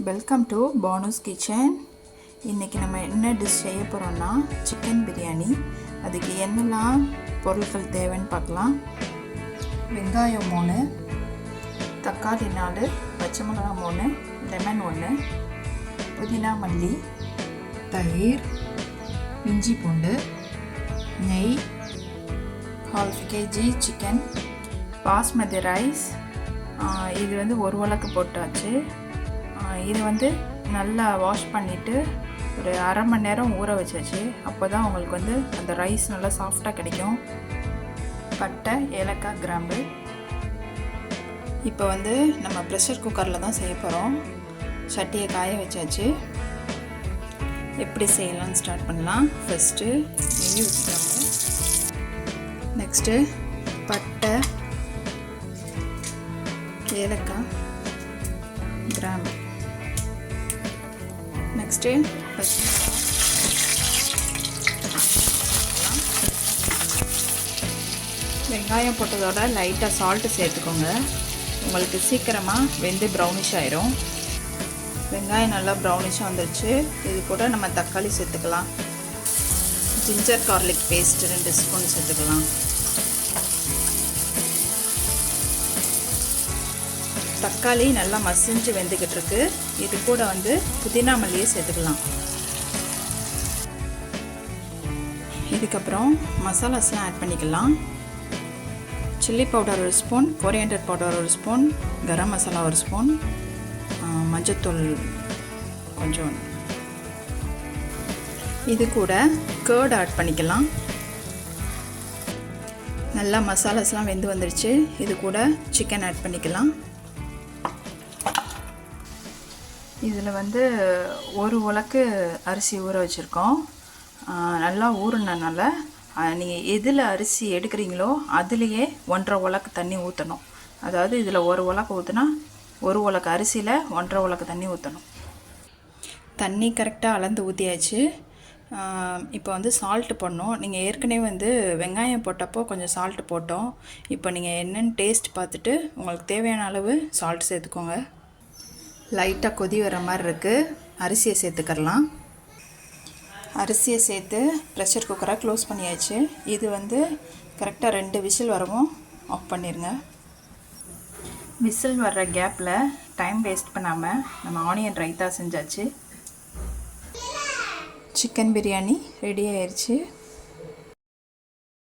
Welcome to Banu's kitchen. இன்றைக்கி நம்ம என்ன டிஷ் செய்ய போகிறோன்னா சிக்கன் பிரியாணி. அதுக்கு என்னெல்லாம் பொருட்கள் தேவைன்னு பார்க்கலாம். வெங்காயம் 3, தக்காளி 4, பச்சை மிளகாய் 3, லெமன் 1, புதினா மல்லி, தயிர், இஞ்சி பூண்டு, நெய், 1/2 kg சிக்கன், பாஸ்மதி ரைஸ். இது வந்து ஒரு உலக்கு போட்டாச்சு. இது நல்லா வாஷ் பண்ணிவிட்டு ஒரு அரை மணி நேரம் ஊற வச்சாச்சு. அப்போ தான் உங்களுக்கு அந்த ரைஸ் நல்லா சாஃப்டாக கிடைக்கும். பட்டை, ஏலக்காய், கிராம்பு. இப்போ நம்ம ப்ரெஷர் குக்கரில் தான் செய்ய போகிறோம். சட்டியை காய வச்சாச்சு. எப்படி செய்யலாம்னு ஸ்டார்ட் பண்ணலாம். ஃபஸ்ட்டு நெய் ஊற்றிக்கோங்க. நெக்ஸ்ட்டு பட்டை, ஏலக்காய், கிராம்பு. நெக்ஸ்ட்டு வெங்காயம் போட்டதோட லைட்டாக சால்ட்டு சேர்த்துக்கோங்க. உங்களுக்கு சீக்கிரமாக வெந்து ப்ரௌனிஷ் ஆயிரும். வெங்காயம் நல்லா ப்ரௌனிஷாக வந்துருச்சு. இது கூட நம்ம தக்காளி சேர்த்துக்கலாம். ஜிஞ்சர் கார்லிக் பேஸ்ட் 2 ஸ்பூன் சேர்த்துக்கலாம். தக்காளி நல்லா மசிஞ்சு வெந்துக்கிட்டு இருக்கு. இது கூட புதினா மல்லியை சேர்த்துக்கலாம். இதுக்கப்புறம் மசாலாஸ்லாம் ஆட் பண்ணிக்கலாம். Chilli powder 1 spoon, coriander powder 1 spoon, garam masala 1 spoon, மஞ்சத்தூள் கொஞ்சம். இது கூட கர்ட் ஆட் பண்ணிக்கலாம். நல்லா மசாலாஸ்லாம் வெந்து வந்துருச்சு. இது கூட சிக்கன் ஆட் பண்ணிக்கலாம். இதில் ஒரு உலக்கு அரிசி ஊற வச்சுருக்கோம். நல்லா ஊறினனால நீங்கள் எதில் அரிசி எடுக்கிறீங்களோ அதுலேயே 1.5 உலக்கு தண்ணி ஊற்றணும். அதாவது இதில் 1 உலக்கு ஊற்றினா 1 உலக்கு அரிசியில் 1.5 உலக்கு தண்ணி ஊற்றணும். தண்ணி கரெக்டாக அளந்து ஊற்றியாச்சு. இப்போ சால்ட்டு போடணும். நீங்கள் ஏற்கனவே வெங்காயம் போட்டப்போ கொஞ்சம் சால்ட்டு போட்டோம். இப்போ நீங்கள் என்னென்னு டேஸ்ட் பார்த்துட்டு உங்களுக்கு தேவையான அளவு சால்ட் சேர்த்துக்கோங்க. லைட்டாக கொதி வர மாதிரி இருக்குது. அரிசியை சேர்த்துக்கலாம். அரிசியை சேர்த்து ப்ரெஷர் குக்கரை க்ளோஸ் பண்ணியாச்சு. இது கரெக்டாக 2 விசில் வரவும் ஆஃப் பண்ணிடுங்க. விசில் வர்ற கேப்பில் டைம் வேஸ்ட் பண்ணாமல் நம்ம ஆனியன் ரைத்தா செஞ்சாச்சு. சிக்கன் பிரியாணி ரெடி ஆயிடுச்சு.